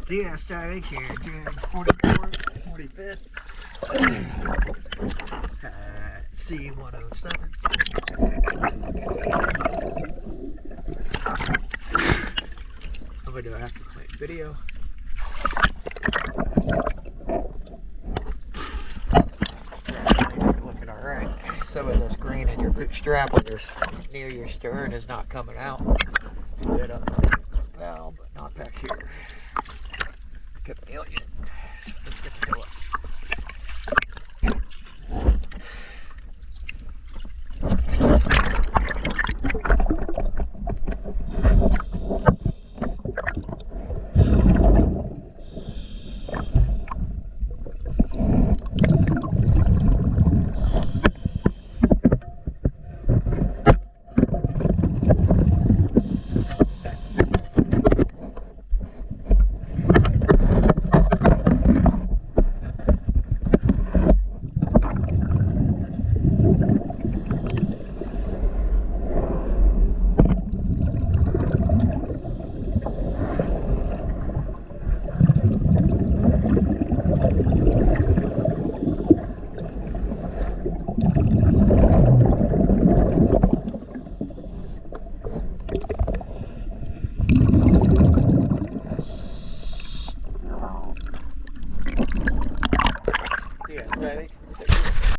DSI here, Jan 44th, 45th, C107. I'm going to do an after clean video. Looking alright. Some of this green in your boot strap near your stern is not coming out. Good up to the valve, but not back here. Chameleon. Let's get to go up.